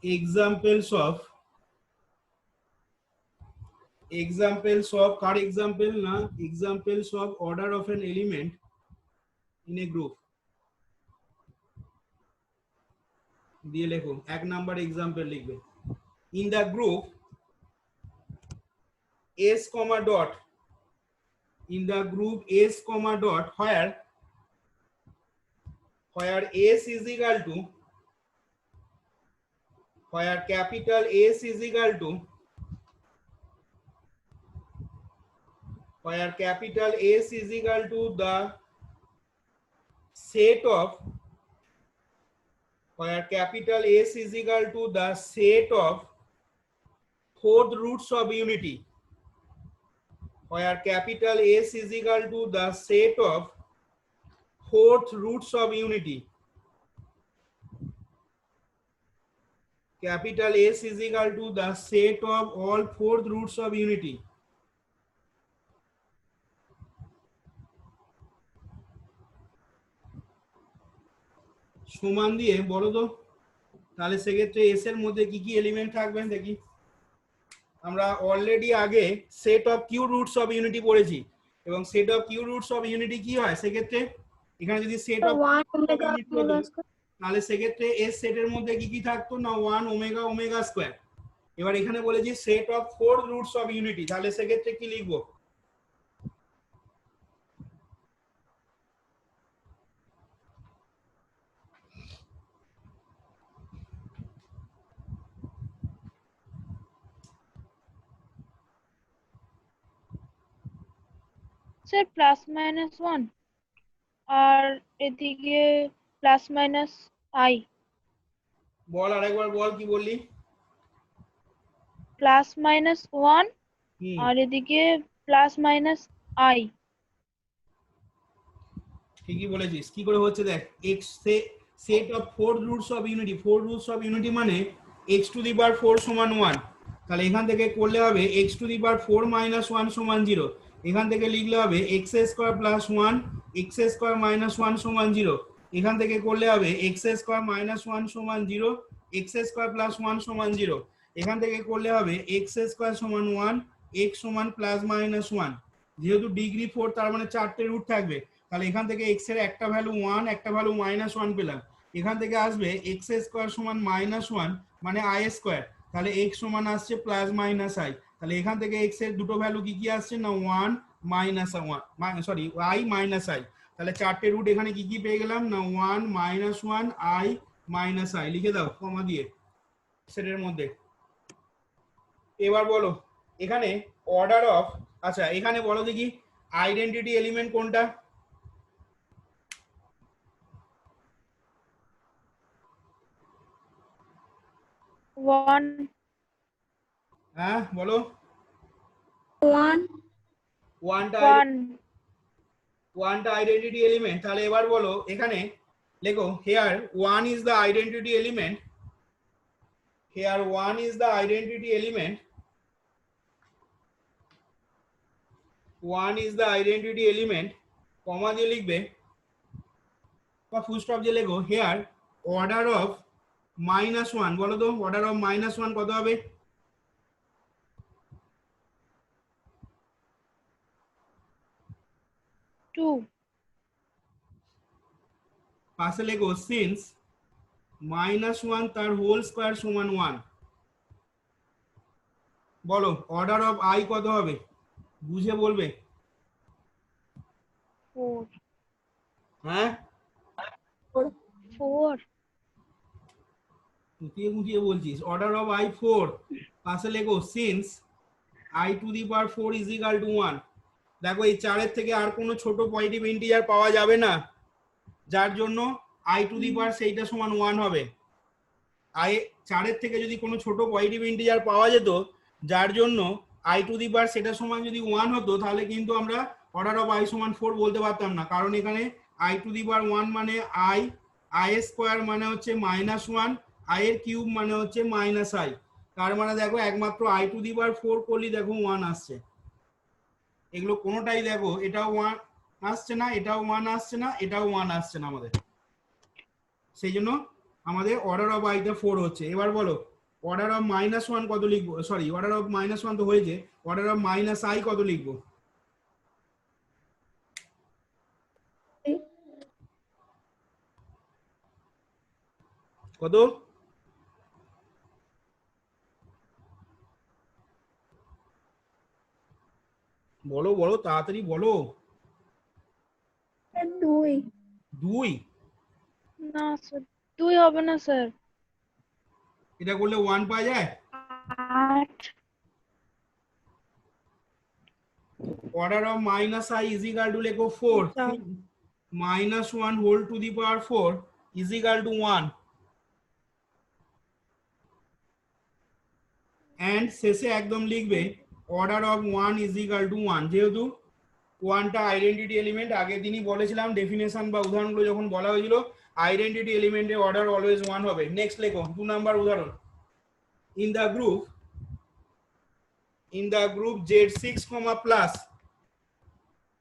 examples of car example na examples of order of an element in a group দিয়ে লেখো এক number example লিখবে in the group s comma dot in the group s comma dot where s is equal to where capital S is equal to where capital S is equal to the set of where capital S is equal to the set of fourth roots of unity where capital S is equal to the set of fourth roots of unity capital S is equal to the set of all fourth roots of unity সমান দিয়ে বলো তো তাহলে সেক্ষেত্রে S এর মধ্যে কি কি এলিমেন্ট থাকবেন দেখি আমরা অলরেডি আগে set of cube roots of unity পড়েছি এবং set of cube roots of unity কি হয় সেক্ষেত্রে এখানে যদি সেট অফ ইউনিটি হতো তাহলে সেক্ষেত্রে এস সেটের মধ্যে কি কি থাকতো না 1 ওমেগা ওমেগা স্কয়ার এবার এখানে বলেছি set of four roots of unity তাহলে সেক্ষেত্রে কি লিখবো স্যার প্লাস মাইনাস 1 আর এদিকে প্লাস মাইনাস আই বল আরেকবার বল কি বললি প্লাস মাইনাস 1 আর এদিকে প্লাস মাইনাস আই ঠিকই বলেছিস কি করে হচ্ছে দেখ x set of four roots of unity মানে x টু দি পাওয়ার 4 সমান 1 তাহলে এখান থেকে করলে হবে x two the power 4 minus 1 সমান 0 এখান থেকে লিখলে হবে x square plus 1 x square minus 1 সমান 0 এখান থেকে করলে হবে x স্কয়ার মাইনাস 1 সমান 0 x স্কয়ার প্লাস 1 সমান 0 এখান থেকে করলে হবে x স্কয়ার সমান 1 x সমান প্লাস মাইনাস 1 যেহেতু ডিগ্রি 4 তার মানে চারটে রুট থাকবে তাহলে এখান থেকে x এর একটা ভ্যালু 1 একটা ভ্যালু -1 পেলাম এখান থেকে আসবে x স্কয়ার সমান -1 মানে i স্কয়ার তাহলে x সমান আসছে প্লাস মাইনাস i তাহলে এখান থেকে x এর দুটো ভ্যালু কি কি আসছে না 1 -1 সরি i -i তাহলে চারটে রুট এখানে কি কি পেয়ে গেলাম না 1 -1 i -i লিখে দাও কমা দিয়ে সেটের মধ্যে এবার বলো এখানে অর্ডার অফ আচ্ছা এখানে বলো দেখি আইডেন্টিটি এলিমেন্ট কোনটা ওয়ান হ্যাঁ বলো ওয়ানটা আইডেন্টিটি এলিমেন্ট তাহলে এবার বলো এখানে লেখো here one is the identity element here 1 is the identity element 1 is the identity element comma দিয়ে লিখবে বা ফুল স্টপ দিয়ে লেখো here order of -1 বলো তো order of -1 কত হবে 2 পাশে লেখো since -1 তার হোল স্কয়ার সমান 1 বলো অর্ডার অফ i কত হবে বুঝে বলবে 4 হ্যাঁ 4 মুটিয়ে বলছিস অর্ডার অফ i 4 পাশে লেখো since i two the power 4 is equal to 1 দেখো এই 4 এর থেকে আর কোনো ছোট পজিটিভ ইন্টিজার পাওয়া যাবে না যার জন্য i টু দি পাওয়ার সেইটা সমান 1 হবে i 4 এর থেকে যদি কোনো ছোট পজিটিভ ইন্টিজার পাওয়া যেত যার জন্য i টু দি পাওয়ার সেটা সমান যদি 1 হতো তাহলে কিন্তু আমরা অর্ডার অফ i সমান 4 বলতে পারতাম না কারণ এখানে i টু দি পাওয়ার 1 মানে i স্কয়ার মানে হচ্ছে -1 i এর কিউব মানে হচ্ছে -i তার মানে দেখো একমাত্র i টু দি পাওয়ার 4 করলি দেখো 1 আসছে এগুলো কোনোটাই দেখো এটাও 1 আসছে না এটাও 1 আসছে না এটাও 1 আসছে না আমাদের সেই জন্য আমাদের অর্ডার অফ i তে 4 হচ্ছে এবার বলো অর্ডার অফ -1 কত লিখবো? সরি, অর্ডার অফ -1 তো হয়েছে, অর্ডার অফ -i কত লিখবো? কত? বলো বলো, তাড়াতাড়ি বলো। 2 2? না স্যার, 2 হবে না স্যার, এটা করলে 1 পাওয়া যায়। 8। Order of -i is equal to লেখো 4, -1 whole to the power 4 is equal to 1, and শেষে একদম লিখবে order of 1 is equal to 1। যেহেতু 1টা আইডেন্টিটি এলিমেন্ট, আগের দিনই বলেছিলাম ডেফিনেশন বা উদাহরণগুলো যখন বলা হয়েছিল, আইডেন্টিটি এলিমেন্টের অর্ডার অলওয়েজ 1 হবে। নেক্সট লেখো 2 নাম্বার উদাহরণ। In the group Z6, plus,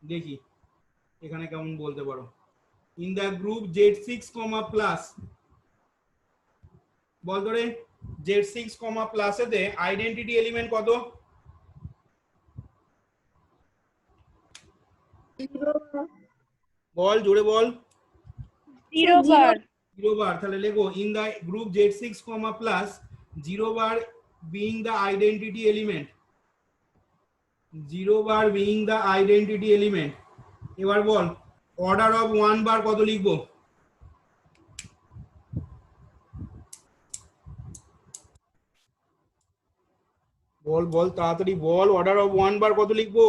দেখি এখানে কেমন বলতে পারো। In the group Z6, plus, বল ধরে Z6, প্লাসেতে আইডেন্টিটি এলিমেন্ট কত? বল, জোরে বল। 0 বার। 0 বার। তাহলে লেখো in the group Z6, plus 0 bar being the identity element, 0 bar being the identity element. এবার বল অর্ডার অফ 1 বার কত লিখবো? বল বল, তাড়াতাড়ি বল, অর্ডার অফ 1 বার কত লিখবো?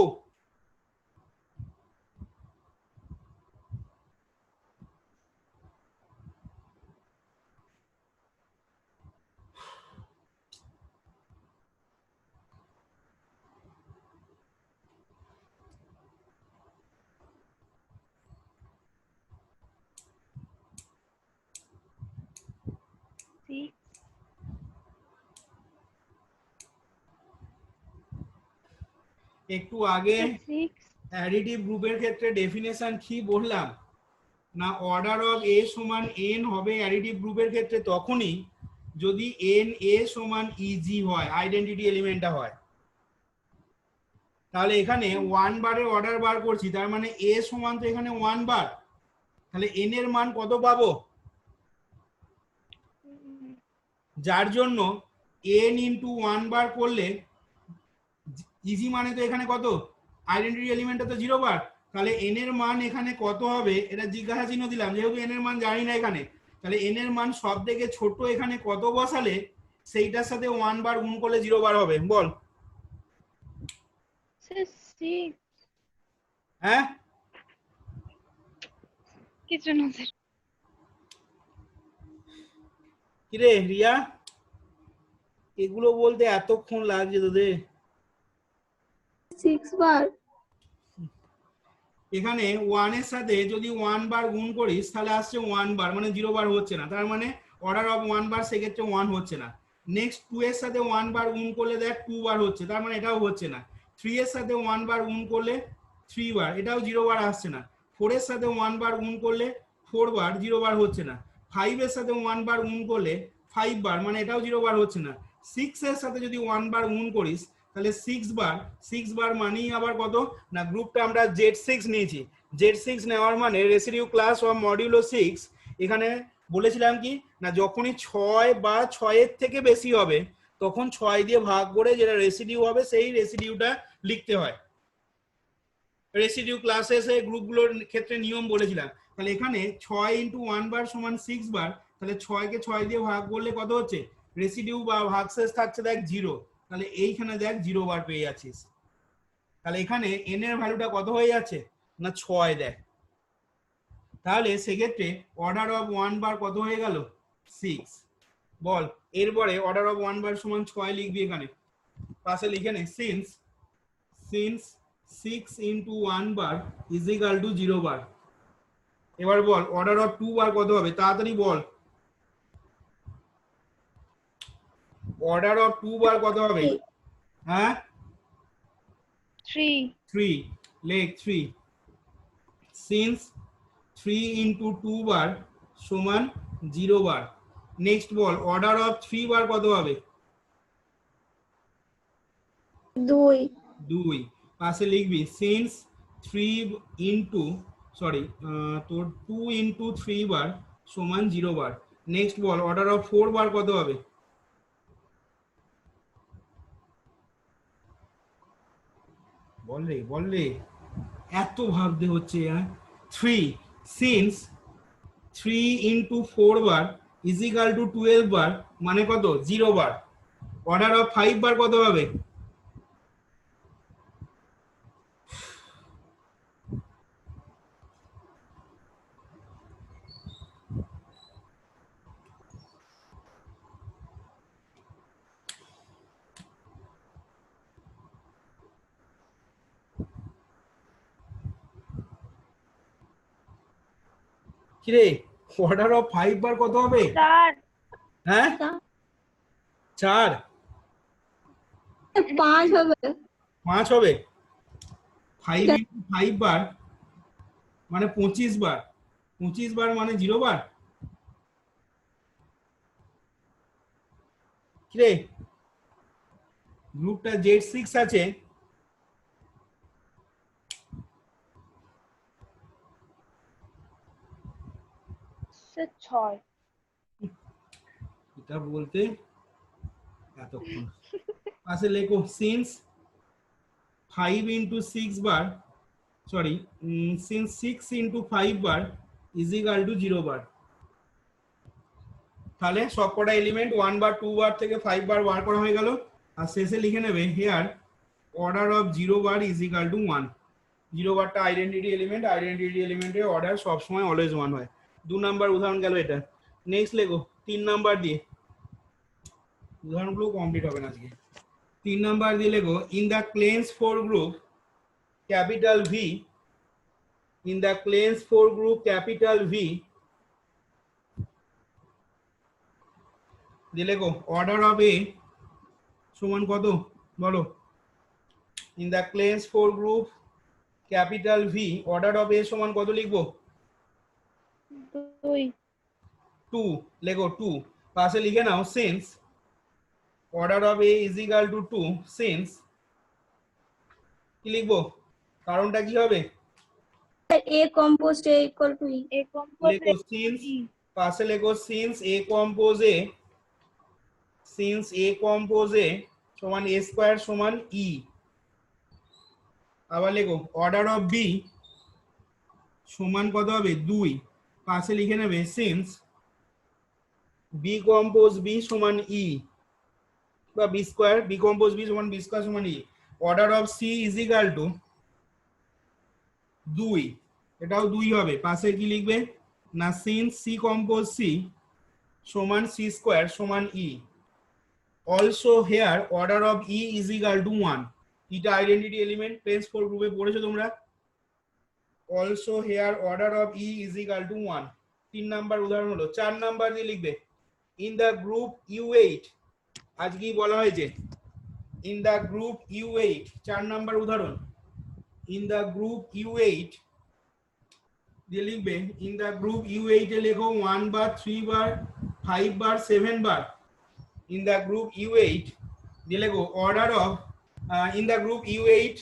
একটু আগে 6। অ্যাডিটিভ গ্রুপের ক্ষেত্রে ডেফিনেশন কি বললাম না? অর্ডার অফ a সমান n হবে অ্যাডিটিভ গ্রুপের ক্ষেত্রে তখনই যদি n a সমান eg হয়, আইডেন্টিটি এলিমেন্টটা হয়। তাহলে এখানে 1 বারের অর্ডার বার করছি, তার মানে a সমান তো এখানে 1 বার, তাহলে n এর মান কত পাবো? যার জন্য n ইন্টু 1 বার করলে ইজি মানে তো এখানে কত? আইডেন্টিটি এলিমেন্টটা তো 0 বার, তাহলে n এর মান এখানে কত হবে? এটা জিজ্ঞাসা চিহ্ন দিলাম, যেহেতু n এর মান জানি না এখানে। তাহলে n এর মান সব থেকে ছোট এখানে কত বসালে সেইটার সাথে 1 বার গুণ করলে 0 বার হবে? বল। স্যার 6। হ্যাঁ, কিছু না স্যার। কিরে রিয়া, এগুলো বলতে এতক্ষণ লাগছে তোদের? 6 বার। এখানে 1 এর সাথে যদি 1 বার গুণ করিস তাহলে আসছে 1 বার, মানে 0 বার হচ্ছে না, তার মানে অর্ডার অফ 1 বার সেক্ষেত্রে 1 হচ্ছে না। নেক্সট 2 এর সাথে 1 বার গুণ করলে দেখ 2 বার হচ্ছে, তার মানে এটাও হচ্ছে না। 3 এর সাথে 1 বার গুণ করলে 3 বার, এটাও 0 বার আসছে না। 4 এর সাথে 1 বার গুণ করলে 4 বার, 0 বার হচ্ছে না। 5 এর সাথে 1 বার গুণ করলে 5 বার, মানে এটাও 0 বার হচ্ছে না। 6 এর সাথে যদি 1 বার গুণ করিস তাহলে 6 বার, 6 বার মানেই আবার কত না? গ্রুপটা আমরা Z6 নিয়েছি, Z6 নেওয়ার মানে রেসিডিউ ক্লাস অফ মডিউলো 6। এখানে বলেছিলাম কি না, যখনই 6 বা 6 এর থেকে বেশি হবে তখন 6 দিয়ে ভাগ করে যেটা রেসিডিউ হবে সেই রেসিডিউটা লিখতে হয়। রেসিডিউ ক্লাসে সেই গ্রুপগুলোর ক্ষেত্রে নিয়ম বলেছিলাম। তাহলে এখানে 6 ইন্টু 1 বার সমান 6 বার, তাহলে 6 কে 6 দিয়ে ভাগ করলে কত হচ্ছে? রেসিডিউ বা ভাগশেষ থাকছে দেখ 0, তাহলে এইখানে দেখ 0 বার পেয়ে যাচ্ছিস। তাহলে এখানে n এর ভ্যালুটা কত হয়ে যাচ্ছে না 6 দেখ। তাহলে সেক্ষেত্রে অর্ডার অফ 1 বার কত হয়ে গেল? 6। বল এরপরে অর্ডার অফ 1 বার সমান 6 লিখবি, এখানে পাশে লিখে নে since 6 into 1 bar is equal two 0 বার। এবার বল অর্ডার অফ 2 বার কত হবে? তাড়াতাড়ি বল, অর্ডার অফ 2 বার কত হবে? হ্যাঁ 3। লেখ 3। সিন্স 3 ইন্টু 2 বার সমান 0 বার। নেক্সট বল অর্ডার অফ 3 বার কত হবে? দুই। দুই পাশে লিখবি সিন্স 3 ইন্টু সরি তোর 2 ইন্টু 3 বার সমান 0 বার। নেক্সট বল অর্ডার অফ 4 বার কত হবে? বল রে এত ভাবতে হচ্ছে। 3 since 3 into 4 bar is equal two 12 বার মানে কত? 0 বার। অর্ডার অফ 5 বার কত হবে? কিরে অর্ডার অফ 5 বার কত হবে? 4 হ্যাঁ 4 5 হবে। 5 হবে। 5 ইন্টু 5 বার মানে 25 বার। 25 বার মানে 0 বার। কিরে গ্রুপটা Z6 আছে। সে 6 এটা বলতে এতক্ষণ। পাশে লেখো since 5 into 6 bar sorry since 6 into 5 bar is equal two 0 বার। তাহলে সবকটা এলিমেন্ট 1 বার 2 বার থেকে 5 বার বার করা হয়ে গেল। আর শেষে লিখে নেবে here order of 0 bar is equal to 1। 0 বারটা আইডেন্টিটি এলিমেন্টের অর্ডার সবসময় অলওয়েজ 1 হয়। 2 নাম্বার উদাহরণ গেল এটা। নেক্সট লেখো 3 নাম্বার দিয়ে। উদাহরণগুলো কমপ্লিট হবে না আজকে। 3 নাম্বার দিয়ে লেখো in the cleanse 4 group capital V in the class 4 group capital V দিয়ে লেখো অর্ডার অফ A সমান কত বলো? in the class 4 group capital V order of A সমান কত লিখবো? 2 2 লেখো 2 পাশে লিখে নাও since order of A is equal to 2 since কি লিখবো? কারণটা কি হবে? A composed A equal to E। A composed লেখো সিন্স E পাশে লেখো সিন্স A compose A সমান A স্কয়ার সমান E। আবার লেখো অর্ডার অফ বি সমান কত হবে? 2 পাশে লিখে নেবে সিন্স বি কম্পোজ বি সমান ই বা B square B compose B সমান বি স্কয়ার সমান E. Order of C is equal to 2 এটাও 2 হবে। পাশে কি লিখবে না সিন্স সি কম্পোজ সি সমান সি স্কয়ার সমান E. Also here order of E is equal to 1। এটা আইডেন্টিটি এলিমেন্ট প্লেস 4 গ্রুপে পড়েছো তোমরা। Also here order of E is equal to 1। 3 number উদাহরণ হলো। 4 নাম্বার দিয়ে লিখবে ইন দ্য গ্রুপ U8 আজ কি বলা হয়েছে? In the group U8 4 number উদাহরণ ইন দ্য গ্রুপ U8 দিয়ে লিখবে ইন দ্য গ্রুপ U8 এ লেখো 1 বার 3 বার 5 বার 7 বার। ইন দ্য গ্রুপ U8 দিয়ে লেখো order of in the group U8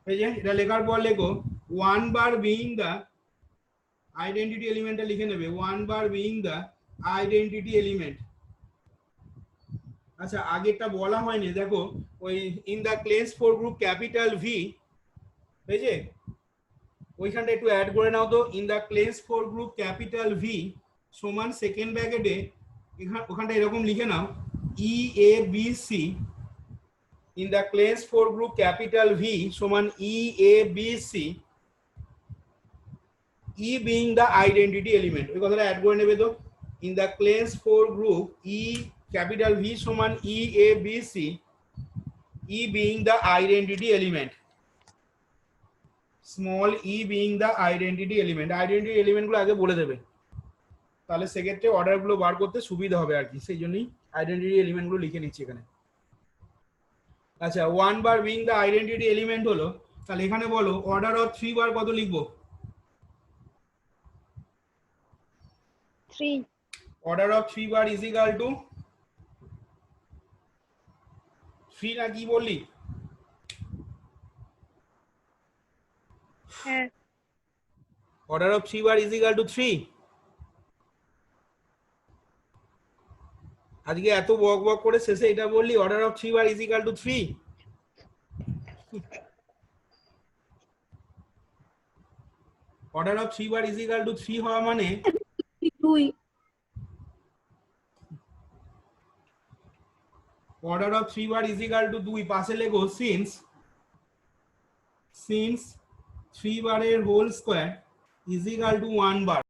এই যে এটা লেখার পর লেখো 1 বার বিইং দ্য আইডেন্টিটি এলিমেন্টটা লিখে নেবে 1 বার বিইং দ্য আইডেন্টিটি এলিমেন্ট। আচ্ছা আগেরটা বলা হয়নি দেখো ওই in the Klein 4 group capital V হয়েছে ওইখানটা একটু অ্যাড করে নাও তো। In the Klein 4 group capital V সমান সেকেন্ড ব্র্যাকেটে ওখানটা এরকম লিখে নাও E A B C. In the Klein 4 group capital V সমান E A B C E being the identity element ওই কথাটা অ্যাড করে নেবে তো। in the class 4 group E capital V সমান E A B C E being the identity element small e being the identity element গুলো আগে বলে দেবে তাহলে সেক্ষেত্রে অর্ডার গুলো বার করতে সুবিধা হবে আর কি সেই জন্যই আইডেন্টিটি এলিমেন্ট গুলো লিখে নিচ্ছি এখানে। আচ্ছা 1 বার being the identity element হলো তাহলে এখানে বলো অর্ডার অফ 3 বার কত লিখবো? 3 order of 3 bar is equal to 3 না কি বললি? হ্যাঁ Order of 3 bar is equal to 3. আজকে এত বক বক করে শেষে এটা বললি order of 3 bar is equal to 3। Order of 3 bar is equal to 3 হওয়া মানে 2 order of 3 bar is equal to 2 পাশে লেখো সিন্স 3 বারের whole square is equal to 1 bar.